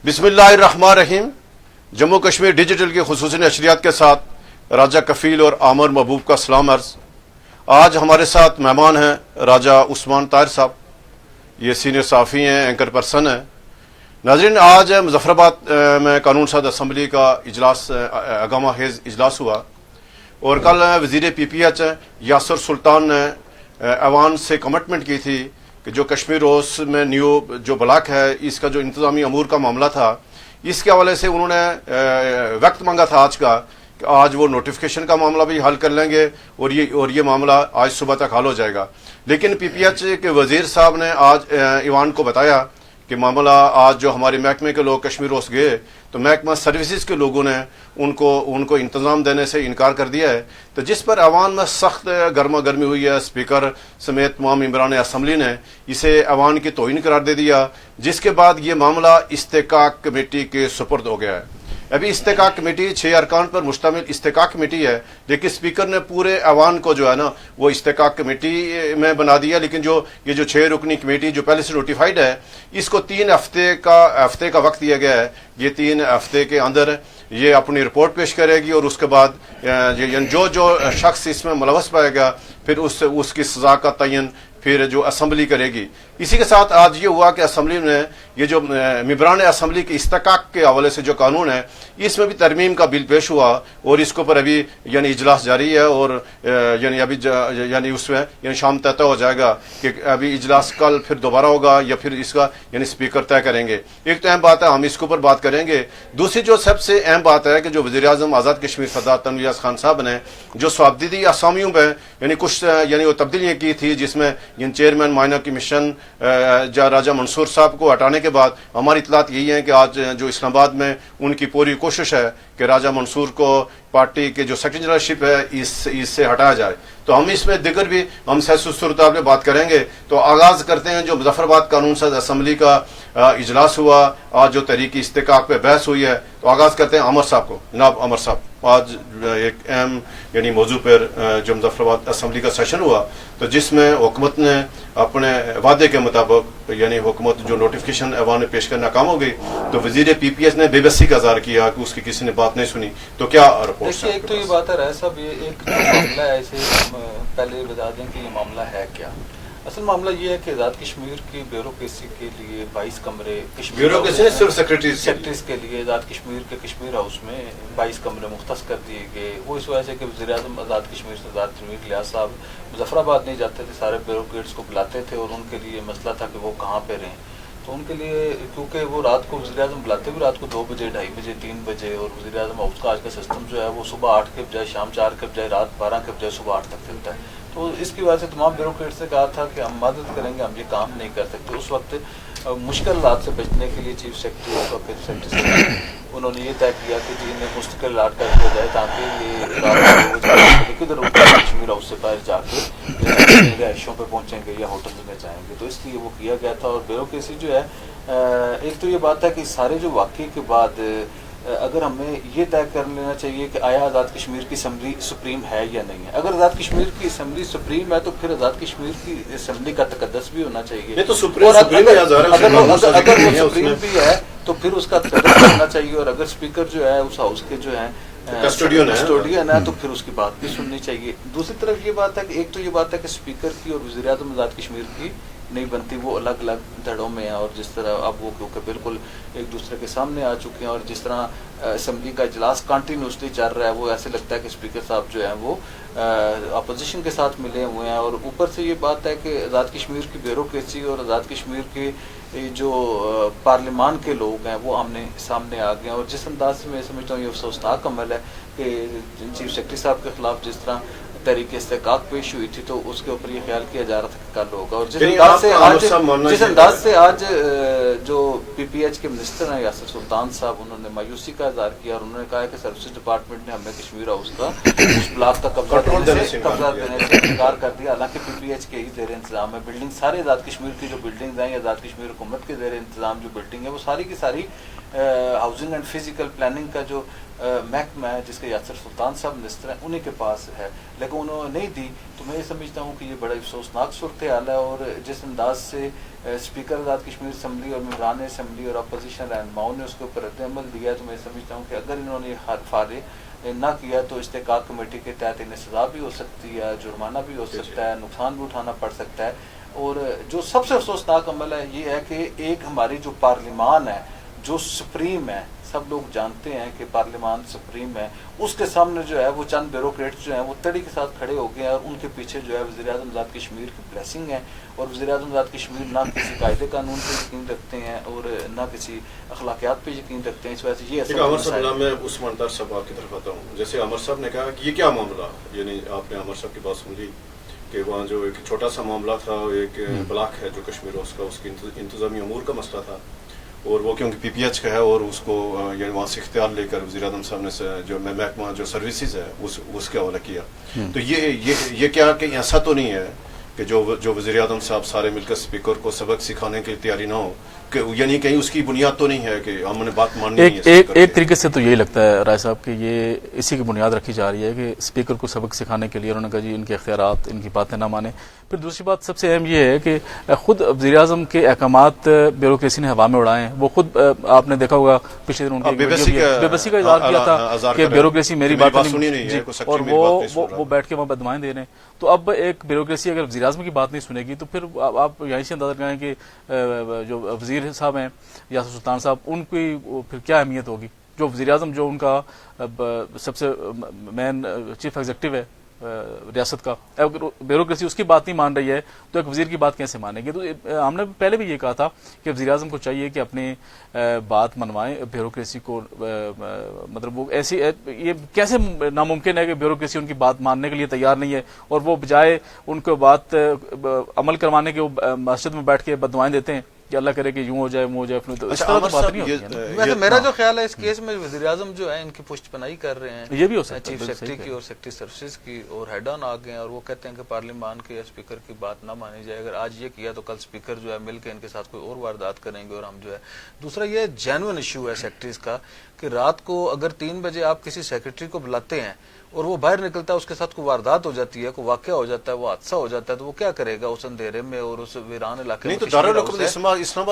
بسم اللہ الرحمن الرحیم. جموں کشمیر ڈیجیٹل کی خصوصی نشریات کے ساتھ راجہ کفیل اور عامر محبوب کا سلام عرض. آج ہمارے ساتھ مہمان ہیں راجہ عثمان طاہر صاحب. یہ سینئر صحافی ہیں, اینکر پرسن ہیں. ناظرین, آج مظفر آباد میں قانون ساز اسمبلی کا اجلاس اگامہ خیز اجلاس ہوا اور کل وزیر پی پی ایچ یاسر سلطان نے ایوان سے کمٹمنٹ کی تھی کہ جو کشمیر روز میں نیو جو بلاک ہے اس کا جو انتظامی امور کا معاملہ تھا, اس کے حوالے سے انہوں نے وقت مانگا تھا آج کا کہ آج وہ نوٹیفیکیشن کا معاملہ بھی حل کر لیں گے اور یہ معاملہ آج صبح تک حل ہو جائے گا. لیکن پی پی ایچ کے وزیر صاحب نے آج ایوان کو بتایا کہ معاملہ آج جو ہمارے محکمے کے لوگ کشمیر روز گئے تو محکمہ سروسز کے لوگوں نے ان کو انتظام دینے سے انکار کر دیا ہے, تو جس پر ایوان میں سخت گرما گرمی ہوئی ہے. اسپیکر سمیت تمام ممبران اسمبلی نے اسے ایوان کی توہین قرار دے دیا, جس کے بعد یہ معاملہ استحقاق کمیٹی کے سپرد ہو گیا ہے. ابھی استحقاق کمیٹی 6 ارکان پر مشتمل استحقاق کمیٹی ہے, لیکن اسپیکر نے پورے ایوان کو جو ہے نا وہ استحقاق کمیٹی میں بنا دیا. لیکن یہ جو 6 رکنی کمیٹی جو پہلے سے نوٹیفائڈ ہے, اس کو 3 ہفتے کا وقت دیا گیا ہے. یہ 3 ہفتے کے اندر یہ اپنی رپورٹ پیش کرے گی اور اس کے بعد جو شخص اس میں ملوث پائے گا پھر اس کی سزا کا تعین پھر جو اسمبلی کرے گی. اسی کے ساتھ آج یہ ہوا کہ اسمبلی میں یہ جو ممبران اسمبلی کے استحقاق کے حوالے سے جو قانون ہے اس میں بھی ترمیم کا بل پیش ہوا اور اس کے اوپر ابھی اجلاس جاری ہے اور اس میں شام طے ہو جائے گا کہ ابھی اجلاس کل پھر دوبارہ ہوگا یا پھر اس کا اسپیکر طے کریں گے. ایک تو اہم بات ہے, ہم اس کے اوپر بات کریں گے. دوسری جو سب سے اہم بات ہے کہ جو وزیر اعظم آزاد کشمیر سردار تنویر ریاض خان صاحب نے جو سوابدیدی اسامیوں پہ کچھ وہ تبدیلیاں کی تھی, جس میں چیئرمین مائنر کمیشن راجہ منصور صاحب کو ہٹانے کے بعد ہماری اطلاعات یہی ہیں کہ آج جو اسلام آباد میں ان کی پوری کوشش ہے کہ راجہ منصور کو پارٹی کے جو سیکرٹری جنرل شپ ہے اس سے ہٹایا جائے. تو ہم اس میں دیگر بھی ہم صورتحال میں بات کریں گے. تو آغاز کرتے ہیں جو مظفر آباد قانون ساز اسمبلی کا اجلاس ہوا, آج جو تحریک استحقاق پہ بحث ہوئی ہے, تو آغاز کرتے ہیں عمر صاحب کو. جناب عمر صاحب, آج ایک اہم موضوع پر جو مظفر آباد اسمبلی کا سیشن ہوا تو جس میں حکومت نے اپنے وعدے کے مطابق حکومت جو نوٹیفیکیشن ایوان میں پیش کرنا کام ہو گئی, تو وزیر پی پی ایس نے بے بسی کا اظہار کیا کہ اس کی کسی نے بات نہیں سنی. تو کیا رپورٹ؟ ایک تو یہ بات ہے رائے صاحب, یہ ایک معاملہ ہے, اسے پہلے بتا دیں کہ یہ معاملہ ہے کیا. اصل معاملہ یہ ہے کہ آزاد کشمیر کی بیوروکریسی کے لیے 22 کمرے صرف سیکرٹریز کے لیے آزاد کشمیر کے کشمیر ہاؤس میں 22 کمرے مختص کر دیے گئے. وہ اس وجہ سے کہ وزیر اعظم آزاد کشمیر سردار تنویر ریاض صاحب مظفر آباد نہیں جاتے تھے, سارے بیوروکریٹس کو بلاتے تھے اور ان کے لیے مسئلہ تھا کہ وہ کہاں پہ رہیں. تو ان کے لیے کیونکہ وہ رات کو وزیر اعظم بلاتے بھی رات کو 2 بجے 2:30 بجے 3 بجے, اور وزیر اعظم ہاؤس کا آج کا سسٹم جو ہے وہ صبح 8 کے بجائے شام 4 کے بجائے رات 12 کے بجائے صبح 8 تک چلتا ہے. تو اس کی وجہ سے تمام بیوروکریٹ سے کہا تھا کہ ہم مدد کریں گے, ہم یہ کام نہیں کر سکتے. اس وقت مشکل حالات سے بچنے کے لیے چیف سیکرٹری اور پھر سیکرٹری انہوں نے یہ طے کیا کہ جی انہیں مستقل لاٹ کر دیا جائے تاکہ یہ کدھر کشمیر ہاؤس سے باہر جا کے رہائشوں پہ پہنچیں گے یا ہوٹل میں جائیں گے. تو اس لیے وہ کیا گیا تھا. اور بیوروکریسی جو ہے, ایک تو یہ بات ہے کہ سارے جو واقعے کے بعد اگر ہمیں یہ طے کر لینا چاہیے کہ آیا آزاد کشمیر کی اسمبلی سپریم ہے یا نہیں ہے. اگر آزاد کشمیر کی اسمبلی سپریم ہے تو پھر آزاد کشمیر کی اسمبلی کا تقدس بھی ہونا چاہیے. اگر وہ سپریم بھی ہے تو پھر اس کا تقدس ہونا چاہیے, اور اگر اسپیکر جو ہے اس ہاؤس کے جو ہیں کسٹوڈین ہے تو پھر اس کی بات بھی سننی چاہیے. دوسری طرف یہ بات ہے کہ ایک تو یہ بات ہے کہ اسپیکر کی اور وزیر اعظم آزاد کشمیر کی نہیں بنتی, وہ الگ الگ دھڑوں میں ہیں. اور جس طرح اب وہ کیونکہ بالکل ایک دوسرے کے سامنے آ چکے ہیں, اور جس طرح اسمبلی کا اجلاس کنٹینیوسلی چل رہا ہے, وہ ایسے لگتا ہے کہ اسپیکر صاحب جو ہیں وہ اپوزیشن کے ساتھ ملے ہوئے ہیں. اور اوپر سے یہ بات ہے کہ آزاد کشمیر کی بیوروکریسی اور آزاد کشمیر کے جو پارلیمان کے لوگ ہیں وہ آمنے سامنے آ گئے ہیں. اور جس انداز سے میں سمجھتا ہوں یہ افسوسناک عمل ہے کہ چیف سیکرٹری صاحب کے خلاف جس طرح تحریک استحقاق پیش ہوئی تھی تو اس کے اوپر یہ خیال کیا جا رہا تھا کہ کل ہوگا. اور جس انداز سے آج جو پی پی ایچ کے منسٹر ہیں یاسر سلطان صاحب, انہوں نے مایوسی کا اظہار کیا اور انہوں نے کہا کہ سروسز ڈپارٹمنٹ نے ہمیں کشمیر ہاؤس کا اس بلاک کا قبضہ دینے سے انکار کر دیا. حالانکہ پی پی ایچ کے ہی زیر انتظام ہے بلڈنگ, سارے آزاد کشمیر کی جو بلڈنگز ہیں, آزاد کشمیر حکومت کے زیر انتظام جو بلڈنگ ہے وہ ساری کی ساری ہاؤسنگ اینڈ فزیکل پلاننگ کا جو محکمہ ہے جس کے یاسر سلطان صاحب منسٹر ہیں انہیں کے پاس ہے، لیکن انہوں نے نہیں دی. تو میں یہ سمجھتا ہوں کہ یہ بڑا افسوسناک صورتحال ہے. اور جس انداز سے اسپیکر آزاد کشمیر اسمبلی اور ممبران اسمبلی اور اپوزیشن رہنماؤں نے اس کے اوپر رد عمل دیا ہے، تو میں سمجھتا ہوں کہ اگر انہوں نے فارغ نہ کیا تو استحقاق کمیٹی کے تحت انہیں سزا بھی ہو سکتی ہے، جرمانہ بھی ہو سکتا ہے، نقصان بھی اٹھانا پڑ سکتا ہے. اور جو سب سے افسوسناک عمل ہے یہ ہے کہ ایک ہماری جو پارلیمان ہے جو سپریم ہے، سب لوگ جانتے ہیں کہ پارلیمان سپریم ہے، اس کے سامنے جو ہے وہ چند بیوروکریٹس جو ہیں وہ تڑی کے ساتھ کھڑے ہو گئے ہیں، اور ان کے پیچھے جو ہے وزیر اعظم آزاد کشمیر کی بلیسنگ ہے. اور وزیر اعظم آزاد کشمیر نہ کسی قاعدے قانون پہ یقین رکھتے ہیں اور نہ کسی اخلاقیات پہ یقین رکھتے ہیں. اس وجہ سے یہ عمر صاحب، میں عثمان طاہر صاحب آپ کی طرف آتا ہوں. جیسے عمر صاحب نے کہا کہ یہ کیا معاملہ، یعنی آپ نے عمر صاحب کی بات سن لی کہ وہاں جو ایک چھوٹا سا معاملہ تھا، ایک بلاک ہے جو کشمیر ہاؤس کا، اس کی انتظامی امور کا مسئلہ تھا، اور وہ کیونکہ پی پی ایچ کا ہے اور اس کو یعنی وہاں سے اختیار لے کر وزیر اعظم صاحب نے جو محکمہ جو سروسز ہے اس کے حوالے کیا. تو یہ کیا کہ ایسا تو نہیں ہے کہ جو وزیر اعظم صاحب سارے مل کر اسپیکر کو سبق سکھانے کی تیاری نہ ہو، کہ یعنی کہیں اس کی بنیاد تو نہیں ہے کہ ہم نے بات ماننی ہے. ایک طریقے سے تو یہی لگتا ہے رائے صاحب کہ یہ اسی کی بنیاد رکھی جا رہی ہے کہ اسپیکر کو سبق سکھانے کے لیے انہوں نے کہا جی ان کے اختیارات، ان کی باتیں نہ مانیں. پھر دوسری بات سب سے اہم یہ ہے کہ خود وزیر اعظم کے احکامات بیوروکریسی نے ہوا میں اڑائے ہیں. وہ خود آپ نے دیکھا ہوگا پچھلے دن ان کی بے بسی کا اظہار کیا تھا کہ بیوروکریسی میری بات نہیں جی، اور وہ بیٹھ کے وہاں بدوائیں دے رہے ہیں. تو اب ایک بیوروکریسی اگر وزیر اعظم کی بات نہیں سنے گی تو پھر آپ یہیں سے اندازہ لگائیں کہ جو وزیر صاحب ہیں یاسر سلطان صاحب، ان کی پھر کیا اہمیت ہوگی. جو وزیر اعظم جو ان کا سب سے مین چیف ایگزیکٹو ہے ریاست کا، اگر بیوروکریسی اس کی بات نہیں مان رہی ہے تو ایک وزیر کی بات کیسے مانیں گے. تو ہم نے پہلے بھی یہ کہا تھا کہ وزیر اعظم کو چاہیے کہ اپنی بات منوائیں بیوروکریسی کو. مطلب وہ ایسی یہ کیسے ناممکن ہے کہ بیوروکریسی ان کی بات ماننے کے لیے تیار نہیں ہے اور وہ بجائے ان کو بات عمل کروانے کے مسجد میں بیٹھ کے بددعائیں دیتے ہیں کہ اللہ کرے کہ یوں ہو جائے وہ ہو جائے. تو اس طرح تو بات نہیں ہوتی ہے. میرا جو خیال ہے اس کیس میں وزیر اعظم جو ہے ان کی پشت پناہی کر رہے ہیں، یہ بھی ہو سکتا ہے چیف سیکرٹری کی اور سیکرٹری سروسز کی، اور ہیڈ آن آ گئے ہیں اور وہ کہتے ہیں کہ پارلیمان کے اسپیکر کی بات نہ مانی جائے. اگر آج یہ کیا تو کل اسپیکر جو ہے مل کے ان کے ساتھ کوئی اور واردات کریں گے اور ہم جو ہے. دوسرا یہ جینوئن ایشو ہے سیکرٹریز کا کہ رات کو اگر 3 بجے آپ کسی سیکرٹری کو بلاتے ہیں اور وہ باہر نکلتا ہے، اس کے ساتھ کوئی واردات ہو جاتی ہے، کوئی واقعہ ہو جاتا ہے، وہ حادثہ ہو جاتا ہے، تو وہ کیا کرے گا اس اندھیرے میں اور اس ویران علاقے میں. نہیں تو دارالحکومت اسلام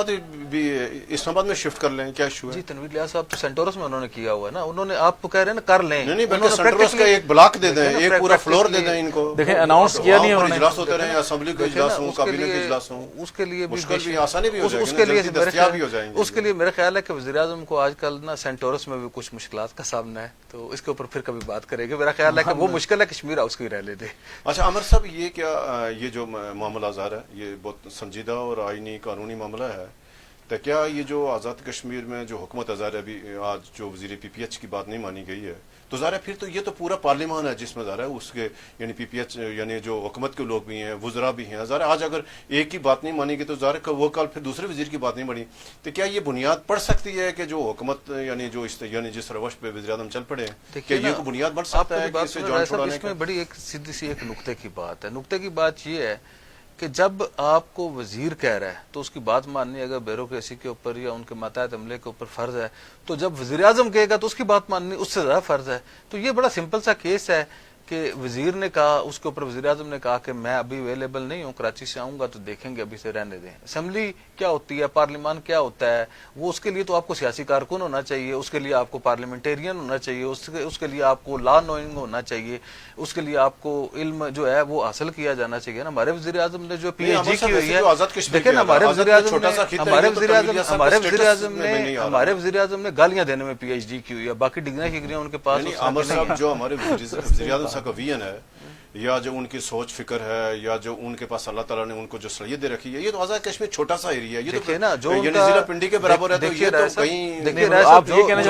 آباد میں شفٹ کر لیں، کیا ایشو ہے؟ جی تنویر لیاز صاحب تو سینٹورس میں انہوں نے کیا ہوا ہے نا. انہوں نے آپ کو کہہ رہے ہیں نا کر لیں، نہیں بلکہ سینٹورس کا ایک بلاک دے دیں، ایک پورا فلور دے دیں ان کو. دیکھیں اناؤنس کیا نہیں انہوں نے، اجلاس ہوتے رہے، اسمبلی کے اجلاس ہوں، کابینہ کے اجلاس ہوں، اس کے لیے بھی آسانی بھی ہو جائے گی، دستیاب بھی ہو جائیں گے. اس کے لیے میرا خیال ہے کہ وزیر اعظم کو آج کل نا سینٹورس میں بھی کچھ مشکلات کا سامنا ہے، تو اس کے اوپر پھر کبھی بات کریں گے. میرا خیال ہے کہ وہ مشکل ہے کشمیر ہاؤس کی رہ لے دے. اچھا عمر صاحب، یہ کیا یہ جو معاملہ ظاہر ہے یہ بہت سنجیدہ اور آئینی قانونی معاملہ ہے، تو کیا یہ جو آزاد کشمیر میں جو حکومت ظاہر ہے ابھی آج جو وزیر پی پی ایچ کی بات نہیں مانی گئی ہے، تو ظاہر ہے پھر تو یہ تو پورا پارلیمان ہے جس میں ظاہر ہے اس کے یعنی پی پی ایچ یعنی جو حکومت کے لوگ بھی ہیں، وزراء بھی ہیں. ظاہر آج اگر ایک کی بات نہیں مانی گئی تو ظاہر ہے وہ کل پھر دوسرے وزیر کی بات نہیں مانی. تو کیا یہ بنیاد پڑ سکتی ہے کہ جو حکومت یعنی جو یعنی جس روش پہ وزیر اعظم چل پڑے، کہ یہ بنیاد بن سکتا ہے کہ اسے جان چھڑانے کا؟ بڑی ایک سیدھی سی ایک نقطے کی بات ہے. نقطے کی بات یہ ہے کہ جب آپ کو وزیر کہہ رہا ہے تو اس کی بات ماننی اگر بیوروکریسی کے اوپر یا ان کے ماتحت عملے کے اوپر فرض ہے، تو جب وزیر اعظم کہے گا تو اس کی بات ماننی اس سے زیادہ فرض ہے. تو یہ بڑا سمپل سا کیس ہے کہ وزیر نے کہا، اس کے اوپر وزیر اعظم نے کہا کہ میں ابھی اویلیبل نہیں ہوں، کراچی سے آؤں گا تو دیکھیں گے، ابھی سے رہنے دیں. اسمبلی کیا ہوتی ہے، پارلیمان کیا ہوتا ہے، وہ اس کے لیے تو آپ کو سیاسی کارکن ہونا چاہیے، اس کے لیے آپ کو پارلیمنٹیرین ہونا چاہیے، اس کے لیے آپ کو لا نوئنگ ہونا چاہیے، اس کے لیے آپ کو علم جو ہے وہ حاصل کیا جانا چاہیے. نا ہمارے وزیر اعظم نے جو پی ایچ ڈی کی ہوئی ہے، دیکھیں نا ہمارے وزیر اعظم نے گالیاں دینے میں پی ایچ ڈی کی ہوئی ہے، باقی ڈگریاں ان کے پاس. جو ہمارے وزیر اعظم صاحب کا ویژن ہے یا جو ان کی سوچ فکر ہے یا جو ان کے پاس اللہ تعالیٰ نے ان کو جو صلاحیت دے رکھی ہے، یہ تو آزاد کشمیر چھوٹا سا ایریا ہے، یہ تو نا جو ضلع پنڈی کے برابر ہے. تو یہ تو کہیں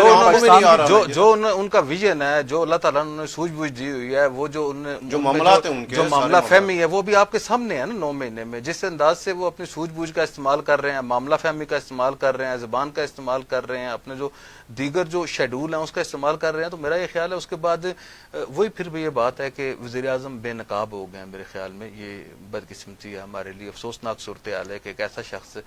جو ان کا ویژن ہے، جو اللہ تعالیٰ نے سوجھ بوجھ دی ہوئی ہے، وہ جو معاملات ہیں ان کے، جو معاملہ فہمی ہے، وہ بھی آپ کے سامنے ہے نا. 9 مہینے میں جس انداز سے وہ اپنی سوجھ بوجھ کا استعمال کر رہے ہیں، معاملہ فہمی کا استعمال کر رہے ہیں، زبان کا استعمال کر رہے ہیں، اپنے جو دیگر جو شیڈول ہیں اس کا استعمال کر رہے ہیں، تو میرا یہ خیال ہے اس کے بعد وہی پھر بھی یہ بات ہے کہ وزیر اعظم اعظم بے نقاب ہو گئے ہیں میرے خیال میں. یہ بدقسمتی ہے ہمارے لیے, افسوسناک صورتحال ہے کہ ایک ایسا شخص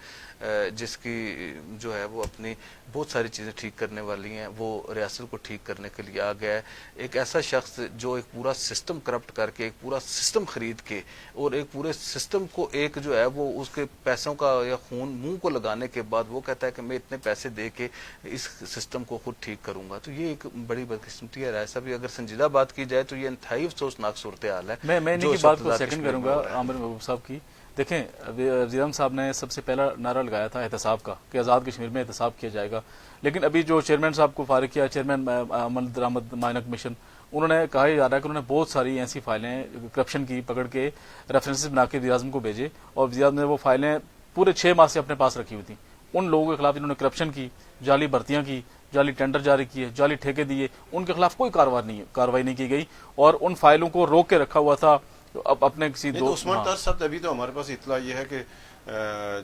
جس کی جو ہے وہ اپنی بہت ساری چیزیں ٹھیک کرنے والی ہیں, وہ ریاست کو ٹھیک کرنے کے لیے آ گیا ہے. ایک ایسا شخص جو ایک پورا سسٹم کرپٹ کر کے, ایک پورا سسٹم خرید کے, اور ایک پورے سسٹم کو ایک جو ہے وہ اس کے پیسوں کا یا خون منہ کو لگانے کے بعد وہ کہتا ہے کہ میں اتنے پیسے دے کے اس سسٹم کو خود ٹھیک کروں گا. تو یہ ایک بڑی بدقسمتی ہے. رائے صاحب اگر سنجیدہ بات کی جائے تو یہ انتہائی افسوسناک صورتحال ہے. میں انہیں کی بات کو سیکنڈ کروں گا عامر محبوب صاحب کی. دیکھیں, وزیر اعظم صاحب نے سب سے پہلا نعرہ لگایا تھا احتساب کا, کہ آزاد کشمیر میں احتساب کیا جائے گا. لیکن ابھی جو چیئرمین صاحب کو فارغ کیا, چیئرمین عمل درآمد معائنہ کمیشن, انہوں نے کہا جا رہا ہے کہ انہوں نے بہت ساری ایسی فائلیں کرپشن کی پکڑ کے ریفرنسز بنا کے وزیر اعظم کو بھیجے, اور وزیر اعظم نے وہ فائلیں پورے 6 ماہ سے اپنے پاس رکھی ہوئی تھیں. ان لوگوں کے خلاف جنہوں نے کرپشن کی, جعلی بھرتیاں کی, جعلی ٹینڈر جاری کیے, جعلی ٹھیکے دیے, ان کے خلاف کوئی کارروائی نہیں کی گئی, اور ان فائلوں کو روک کے رکھا ہوا تھا. اب اپنے کسی عثمان طاہر صاحب, ابھی تو ہمارے پاس اطلاع یہ ہے کہ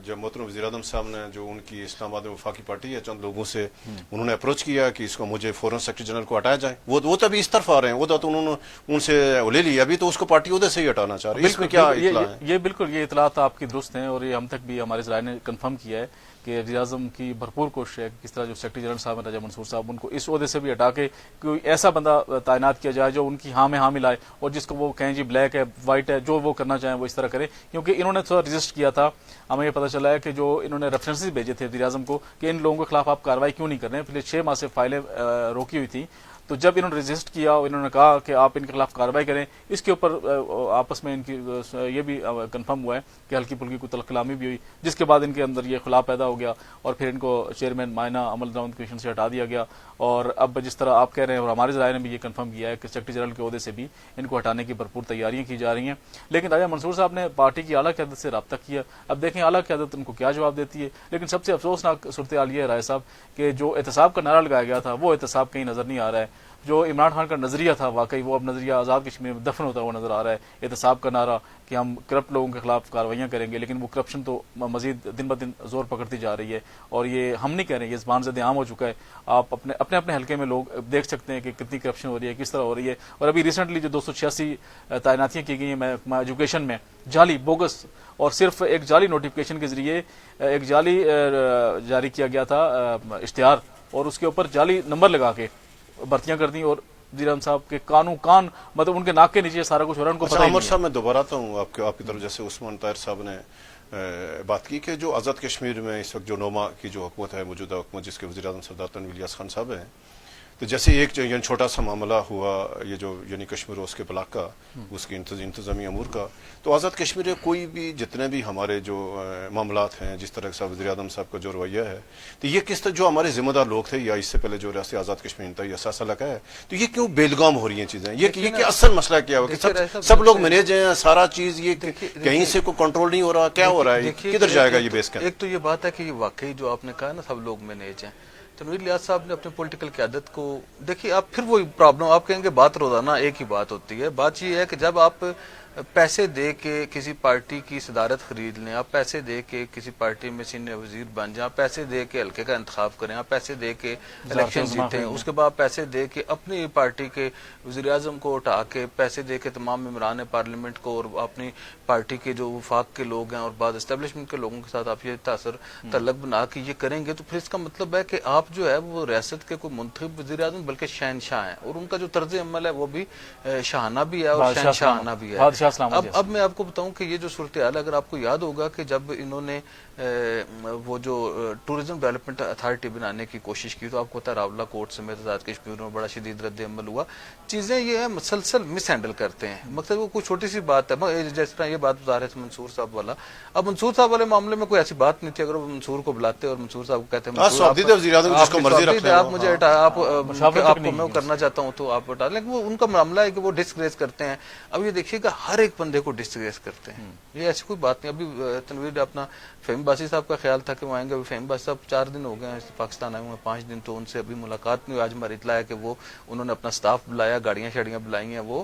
جو محترم وزیر اعظم صاحب نے, جو ان کی اسلام آباد وفاقی پارٹی ہے, چند لوگوں سے انہوں نے اپروچ کیا کہ اس کو مجھے فوراً سیکرٹری جنرل کو ہٹایا جائے. وہ تو ابھی اس طرف آ رہے ہیں, وہ تو انہوں نے ان سے لے لی, ابھی تو اس کو پارٹی عہدے سے ہی ہٹانا چاہ رہی ہے. اس میں کیا اطلاع ہے؟ یہ بالکل یہ اطلاعات آپ کی درست ہیں, اور یہ ہم تک بھی ہمارے ذرائع نے کنفرم کیا ہے کہ وزیر اعظم کی بھرپور کوشش ہے کہ کس طرح جو سیکرٹری جنرل صاحب راجہ منصور صاحب, ان کو اس عہدے سے بھی ہٹا کے کوئی ایسا بندہ تعینات کیا جائے جو ان کی ہاں میں ہاں ملائے, اور جس کو وہ کہیں جی بلیک ہے وائٹ ہے, جو وہ کرنا چاہیں وہ اس طرح کرے. کیونکہ انہوں نے تھوڑا رجسٹ کیا تھا, ہمیں یہ پتہ چلا ہے کہ جو انہوں نے ریفرنسز بھیجے تھے وزیر اعظم کو کہ ان لوگوں کے خلاف آپ کارروائی کیوں نہیں کر رہے ہیں, پچھلے 6 ماہ سے فائلیں روکی ہوئی تھیں. تو جب انہوں نے رجسٹ کیا, انہوں نے کہا کہ آپ ان کے خلاف کارروائی کریں, اس کے اوپر آپس میں ان کی یہ بھی کنفرم ہوا ہے کہ ہلکی پھلکی کوئی تلخ کلامی بھی ہوئی, جس کے بعد ان کے اندر یہ خلا پیدا ہو گیا, اور پھر ان کو چیئرمین معائنہ عمل درآمد کمیشن سے ہٹا دیا گیا. اور اب جس طرح آپ کہہ رہے ہیں, اور ہمارے ذرائع نے بھی یہ کنفرم کیا ہے کہ سیکرٹری جنرل کے عہدے سے بھی ان کو ہٹانے کی بھرپور تیاریاں کی جا رہی ہیں. لیکن راجہ منصور صاحب نے پارٹی کی اعلیٰ قیادت سے رابطہ کیا, اب دیکھیں اعلیٰ قیادت ان کو کیا جواب دیتی ہے. لیکن سب سے افسوسناک صورتحال یہ ہے رائے صاحب کہ جو احتساب کا نعرہ لگایا گیا تھا وہ احتساب کہیں نظر نہیں آ رہا ہے. جو عمران خان کا نظریہ تھا واقعی وہ اب نظریہ آزاد کشمیر میں دفن ہوتا ہوا نظر آ رہا ہے. احتساب کا نعرہ کہ ہم کرپٹ لوگوں کے خلاف کاروائیاں کریں گے, لیکن وہ کرپشن تو مزید دن بدن زور پکڑتی جا رہی ہے. اور یہ ہم نہیں کہہ رہے, یہ زبان زد عام ہو چکا ہے. آپ اپنے حلقے میں لوگ دیکھ سکتے ہیں کہ کتنی کرپشن ہو رہی ہے, کس طرح ہو رہی ہے. اور ابھی ریسنٹلی جو 286 تعیناتیاں کی گئی ہیں محکمہ ایجوکیشن میں, جعلی بوگس, اور صرف ایک جعلی نوٹیفکیشن کے ذریعے ایک جعلی جاری کیا گیا تھا اشتہار, اور اس کے اوپر جعلی نمبر لگا کے بھرتیاں کر دیں. اور وزیر اعظم صاحب کے کان مطلب ان کے ناک کے نیچے سارا کچھ ہو رہا ہے, ان کو پتہ ہی عمر صاحب, میں دوبارہ آتا ہوں آپ کی طرف. جیسے عثمان طاہر صاحب نے بات کی کہ جو آزاد کشمیر میں اس وقت جو نوما کی جو حکومت ہے, موجودہ حکومت جس کے وزیر اعظم سردار تنویر الیاس خان صاحب ہیں, تو جیسے ایک یعنی چھوٹا سا معاملہ ہوا یہ جو یعنی کشمیر اور اس کے بلاک کا, اس کی انتظامی امور کا, تو آزاد کشمیر میں کوئی بھی جتنے بھی ہمارے جو معاملات ہیں, جس طرح سے وزیر اعظم صاحب کا جو رویہ ہے, تو یہ کس طرح جو ہمارے ذمہ دار لوگ تھے یا اس سے پہلے جو ریاست آزاد کشمیر انتہائی حساس علاقہ ہے, تو یہ کیوں بیلگام ہو رہی ہیں چیزیں؟ یہ کہ اصل مسئلہ کیا ہو کہ سب لوگ مینیج ہیں سارا چیز, یہ کہیں سے کوئی کنٹرول نہیں ہو رہا, کیا ہو رہا ہے, کدھر جائے گا یہ بیس کا؟ ایک تو یہ بات ہے کہ یہ واقعی جو آپ نے کہا نا سب لوگ مینیج ہیں. تنویر الیاس صاحب نے اپنی پولیٹیکل قیادت کو دیکھیے, آپ پھر وہی پرابلم, آپ کہیں گے بات روزانہ ایک ہی بات ہوتی ہے. بات یہ ہے کہ جب آپ پیسے دے کے کسی پارٹی کی صدارت خرید لیں, آپ پیسے دے کے کسی پارٹی میں سینئر وزیر بن جائیں, پیسے دے کے حلقے کا انتخاب کریں, آپ پیسے دے کے الیکشن جیتیں, اس کے بعد پیسے دے کے اپنی پارٹی کے وزیر اعظم کو اٹھا کے, پیسے دے کے تمام ممبران پارلیمنٹ کو اور اپنی پارٹی کے جو وفاق کے لوگ ہیں اور بعض اسٹیبلشمنٹ کے لوگوں کے ساتھ آپ یہ تاثر تعلق بنا کے یہ کریں گے, تو پھر اس کا مطلب ہے کہ آپ جو ہے وہ ریاست کے کوئی منتخب وزیر اعظم بلکہ شہنشاہ ہیں, اور ان کا جو طرز عمل ہے وہ بھی شاہانہ بھی ہے اور شہنشاہانہ بھی ہے. اب میں آپ کو بتاؤں کہ یہ جو صورتحال ہے, اگر آپ کو یاد ہوگا کہ جب انہوں نے وہ جو ٹورزم ڈیولپمنٹ اتھارٹی بنانے کی کوشش کی, تو آپ کو پتا راولہ کوٹ سمیت آزاد کشمیر میں بڑا شدید رد عمل ہوا. چیزیں یہ ہے مسلسل مس ہینڈل کرتے ہیں, مقصد وہ کوئی چھوٹی سی بات ہے, جس طرح یہ بات بتا رہے تھے منصور صاحب والا. اب منصور صاحب والے معاملے میں کوئی ایسی بات نہیں تھی, اگر وہ منصور کو بلاتے اور منصور صاحب کو کہتے ہیں آپ مجھے آپ کو میں کرنا چاہتا ہوں تو آپ ہٹا, لیکن وہ ان کا معاملہ ہے کہ وہ ڈسگریس کرتے ہیں. اب یہ دیکھیے گا ہر ایک بندے کو ڈسگریس کرتے ہیں, یہ ایسی کوئی بات نہیں. ابھی تنویر اپنا فہیم باسی صاحب کا خیال تھا کہ وہ آئیں گے, فہیم باسی صاحب 4 دن ہو گئے ہیں پاکستان آئے ہوئے ہیں, 5 دن, تو ان سے ابھی ملاقات نہیں ہوئی. آج ہماری اطلاع ہے کہ وہ انہوں نے اپنا سٹاف بلایا, گاڑیاں شاڑیاں بلائی ہیں, وہ